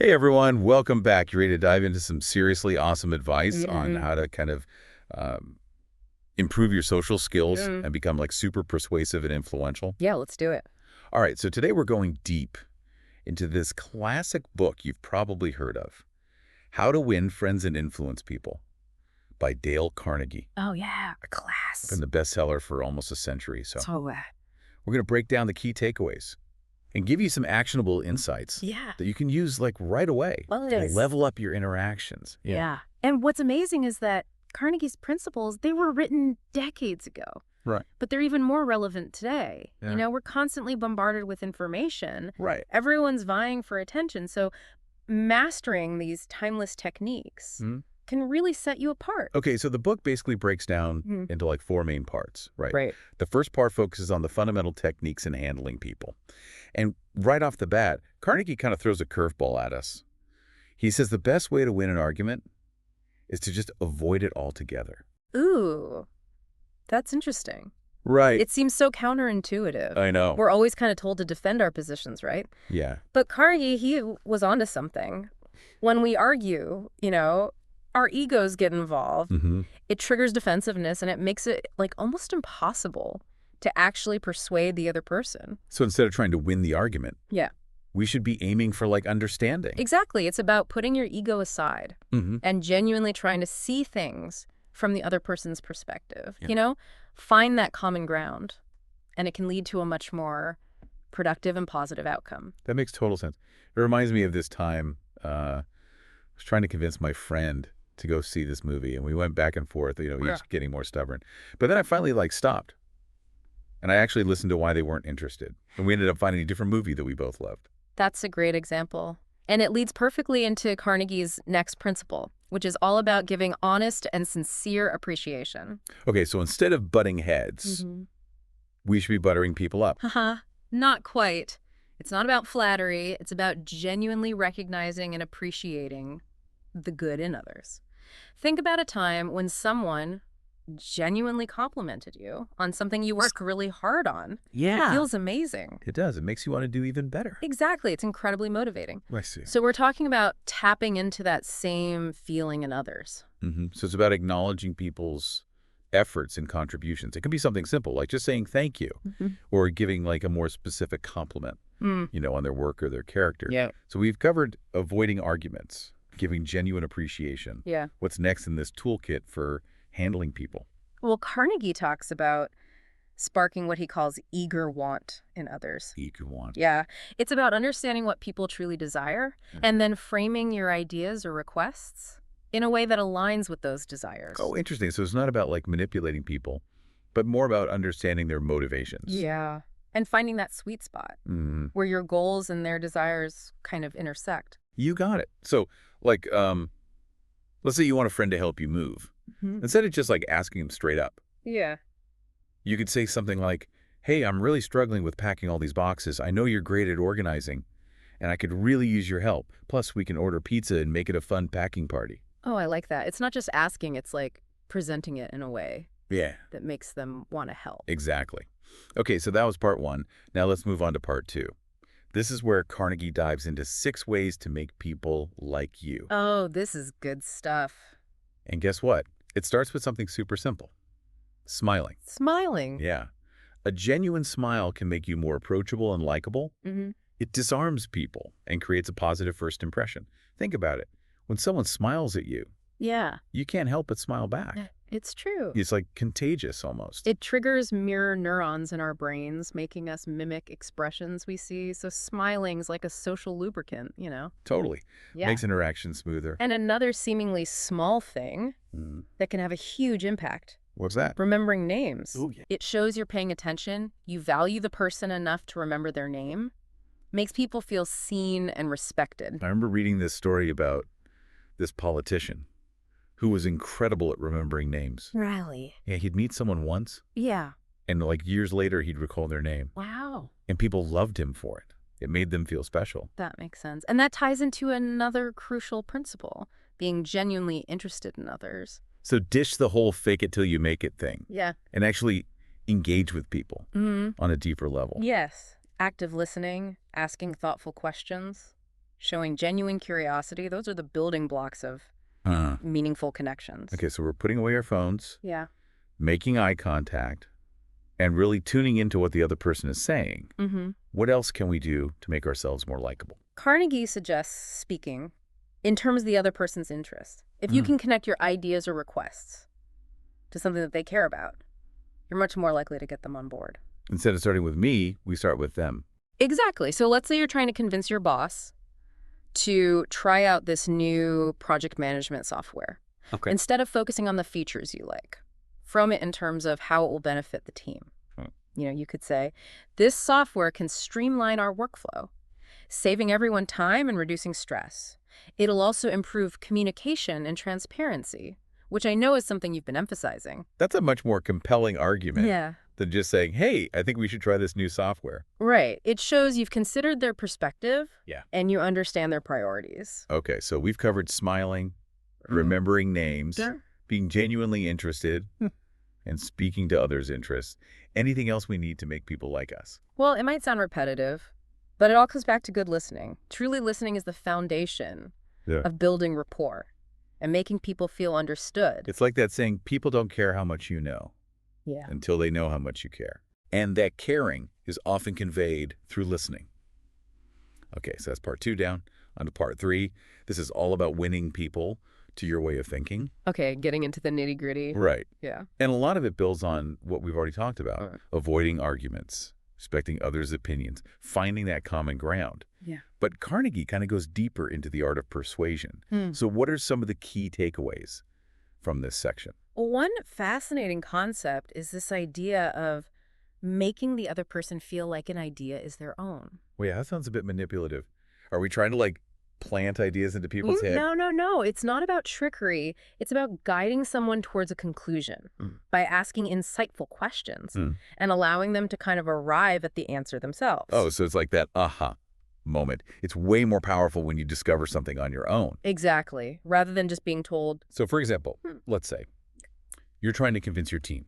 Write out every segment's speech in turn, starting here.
Hey everyone, welcome back. You ready to dive into some seriously awesome advice on Mm-hmm. how to kind of improve your social skills Mm. and become like super persuasive and influential? Yeah, let's do it. All right, so today we're going deep into this classic book you've probably heard of, How to Win Friends and Influence People by Dale Carnegie. Oh, yeah, a Been class. the bestseller for almost a century. So So, we're going to break down the key takeaways and give you some actionable insights yeah, that you can use like right away well, it to is. level up your interactions. Yeah. And what's amazing is that Carnegie's principles, they were written decades ago, Right. but they're even more relevant today. Yeah. We're constantly bombarded with information. Right. Everyone's vying for attention. So, mastering these timeless techniques Hmm. can really set you apart. Okay, so the book basically breaks down Mhm. into like four main parts, right? Right. The first part focuses on the fundamental techniques in handling people. And right off the bat, Carnegie kind of throws a curveball at us. He says the best way to win an argument is to just avoid it altogether. Ooh, that's interesting. Right. It seems so counterintuitive. I know. We're always kind of told to defend our positions, right? Yeah. But Carnegie, he was onto something. When we argue, our egos get involved. Mm-hmm. It triggers defensiveness, and it makes it like almost impossible to actually persuade the other person. So instead of trying to win the argument, Yeah, we should be aiming for like understanding. exactly. It's about putting your ego aside Mm-hmm. and genuinely trying to see things from the other person's perspective. Yeah. Find that common ground, and it can lead to a much more productive and positive outcome. That makes total sense. It reminds me of this time I was trying to convince my friend to go see this movie, and we went back and forth, Yeah. each getting more stubborn. But then I finally like stopped, and I actually listened to why they weren't interested. And we ended up finding a different movie that we both loved. That's a great example. And it leads perfectly into Carnegie's next principle, which is all about giving honest and sincere appreciation. Okay, so instead of butting heads, we should be buttering people up. Haha, not quite. It's not about flattery. It's about genuinely recognizing and appreciating the good in others. Think about a time when someone genuinely complimented you on something you worked really hard on. Yeah. It feels amazing. It does. It makes you want to do even better. Exactly. It's incredibly motivating. I see. So we're talking about tapping into that same feeling in others. So it's about acknowledging people's efforts and contributions. It can be something simple, like just saying thank you, or giving like a more specific compliment, on their work or their character. Yeah. So we've covered avoiding arguments, giving genuine appreciation. Yeah. What's next in this toolkit for handling people? Well, Carnegie talks about sparking what he calls eager want in others. Eager want. Yeah. It's about understanding what people truly desire and then framing your ideas or requests in a way that aligns with those desires. Oh, interesting. So it's not about like manipulating people, but more about understanding their motivations. Yeah. And finding that sweet spot where your goals and their desires kind of intersect. You got it. So like, let's say you want a friend to help you move. Instead of just like asking them straight up, Yeah. you could say something like, hey, I'm really struggling with packing all these boxes. I know you're great at organizing, and I could really use your help. Plus, we can order pizza and make it a fun packing party. Oh, I like that. It's not just asking, it's like presenting it in a way Yeah, that makes them want to help. exactly. Okay, so that was part one. Now let's move on to part two. This is where Carnegie dives into 6 ways to make people like you. Oh, this is good stuff. And guess what? It starts with something super simple. Smiling. Smiling. Yeah. A genuine smile can make you more approachable and likable. It disarms people and creates a positive first impression. Think about it. When someone smiles at you, Yeah, you can't help but smile back. it's true. It's like contagious almost. It triggers mirror neurons in our brains, making us mimic expressions we see. So smiling's like a social lubricant, Totally. Yeah. Makes interaction smoother. And another seemingly small thing that can have a huge impact. What's that? Remembering names. Oh, yeah. It shows you're paying attention. You value the person enough to remember their name. Makes people feel seen and respected. I remember reading this story about this politician who was incredible at remembering names. Really? Yeah, he'd meet someone once, Yeah. and like years later, he'd recall their name. Wow. And people loved him for it. It made them feel special. That makes sense. And that ties into another crucial principle, being genuinely interested in others. So dish the whole fake it till you make it thing Yeah. and actually engage with people on a deeper level. Yes. Active listening, asking thoughtful questions. showing genuine curiosity. Those are the building blocks of Uh, meaningful connections. okay, so we're putting away our phones, Yeah. making eye contact, and really tuning into what the other person is saying. Mm-hmm. What else can we do to make ourselves more likable? Carnegie suggests speaking in terms of the other person's interest. If you can connect your ideas or requests to something that they care about, you're much more likely to get them on board. Instead of starting with me, we start with them. Exactly. So let's say you're trying to convince your boss to try out this new project management software. Okay. Instead of focusing on the features you like, from it in terms of how it will benefit the team. You could say, this software can streamline our workflow, saving everyone time and reducing stress. It'll also improve communication and transparency, which I know is something you've been emphasizing. That's a much more compelling argument Yeah. than just saying, hey, I think we should try this new software. Right. It shows you've considered their perspective and you understand their priorities. Okay, so we've covered smiling, remembering names, being genuinely interested, and speaking to others' interests. Anything else we need to make people like us? Well, it might sound repetitive, but it all comes back to good listening. Truly listening is the foundation of building rapport and making people feel understood. It's like that saying, people don't care how much you know until they know how much you care. And that caring is often conveyed through listening. Okay, so that's part 2 down. On to part 3. This is all about winning people to your way of thinking. Okay, getting into the nitty-gritty. Right. Yeah. And a lot of it builds on what we've already talked about, avoiding arguments, respecting others' opinions, finding that common ground. Yeah. But Carnegie kind of goes deeper into the art of persuasion. So what are some of the key takeaways from this section? Well, one fascinating concept is this idea of making the other person feel like an idea is their own. Well, yeah, that sounds a bit manipulative. Are we trying to, plant ideas into people's head? No. It's not about trickery. It's about guiding someone towards a conclusion by asking insightful questions and allowing them to kind of arrive at the answer themselves. Oh, so it's like that aha moment. It's way more powerful when you discover something on your own. Exactly. Rather than just being told. So, for example, let's say you're trying to convince your team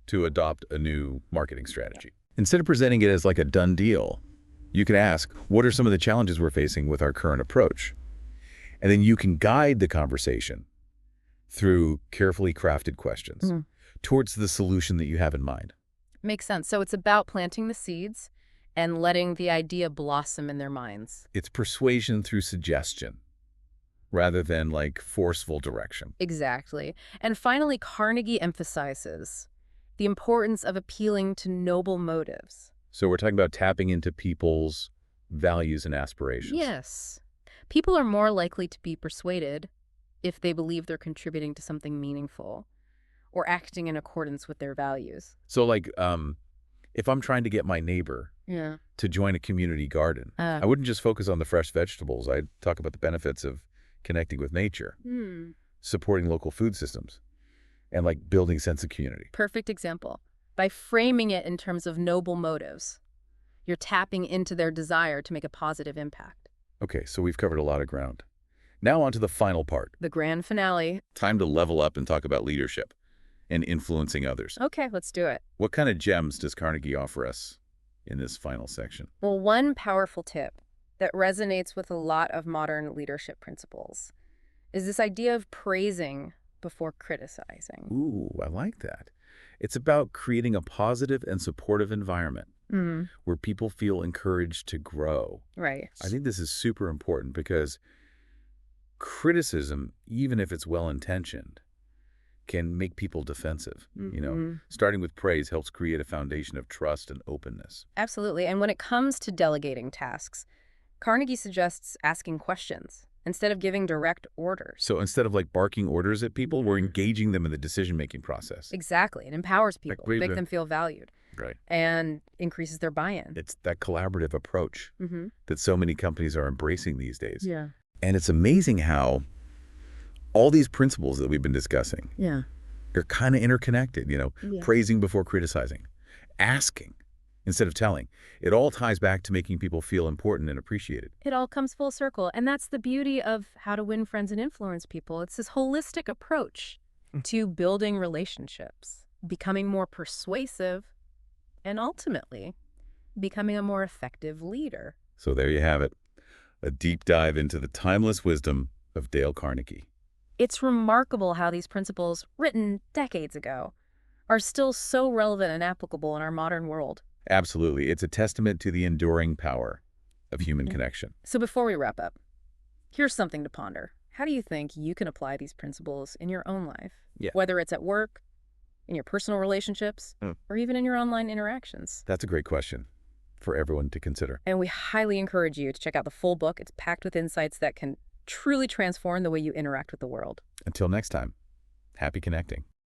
to adopt a new marketing strategy. Instead of presenting it as like a done deal, you can ask, what are some of the challenges we're facing with our current approach? And then you can guide the conversation through carefully crafted questions towards the solution that you have in mind. Makes sense. So it's about planting the seeds and letting the idea blossom in their minds. It's persuasion through suggestion rather than forceful direction. Exactly. And finally, Carnegie emphasizes the importance of appealing to noble motives. So we're talking about tapping into people's values and aspirations. Yes. People are more likely to be persuaded if they believe they're contributing to something meaningful or acting in accordance with their values. So if I'm trying to get my neighbor to join a community garden, I wouldn't just focus on the fresh vegetables. I'd talk about the benefits of connecting with nature, supporting local food systems, and building a sense of community. Perfect example. By framing it in terms of noble motives, you're tapping into their desire to make a positive impact. Okay, so we've covered a lot of ground. Now on to the final part. The grand finale. Time to level up and talk about leadership and influencing others. Okay, let's do it. What kind of gems does Carnegie offer us in this final section? Well, one powerful tip that resonates with a lot of modern leadership principles is this idea of praising before criticizing. Ooh, I like that. It's about creating a positive and supportive environment where people feel encouraged to grow. Right. I think this is super important because criticism, even if it's well-intentioned, can make people defensive. Starting with praise helps create a foundation of trust and openness. Absolutely. And when it comes to delegating tasks, Carnegie suggests asking questions instead of giving direct orders. So instead of barking orders at people, we're engaging them in the decision-making process. Exactly. It empowers people, make them feel valued. Right. And increases their buy-in. It's that collaborative approach that so many companies are embracing these days. Yeah. And it's amazing how all these principles that we've been discussing are kind of interconnected, praising before criticizing, asking instead of telling. It all ties back to making people feel important and appreciated. It all comes full circle. And that's the beauty of how to win friends and influence people. It's this holistic approach to building relationships, becoming more persuasive, and ultimately becoming a more effective leader. So there you have it. a deep dive into the timeless wisdom of Dale Carnegie. It's remarkable how these principles, written decades ago, are still so relevant and applicable in our modern world. Absolutely. It's a testament to the enduring power of human connection. So before we wrap up, here's something to ponder. How do you think you can apply these principles in your own life? Yeah. Whether it's at work, in your personal relationships, or even in your online interactions. That's a great question for everyone to consider. And we highly encourage you to check out the full book. It's packed with insights that can truly transform the way you interact with the world. Until next time, happy connecting.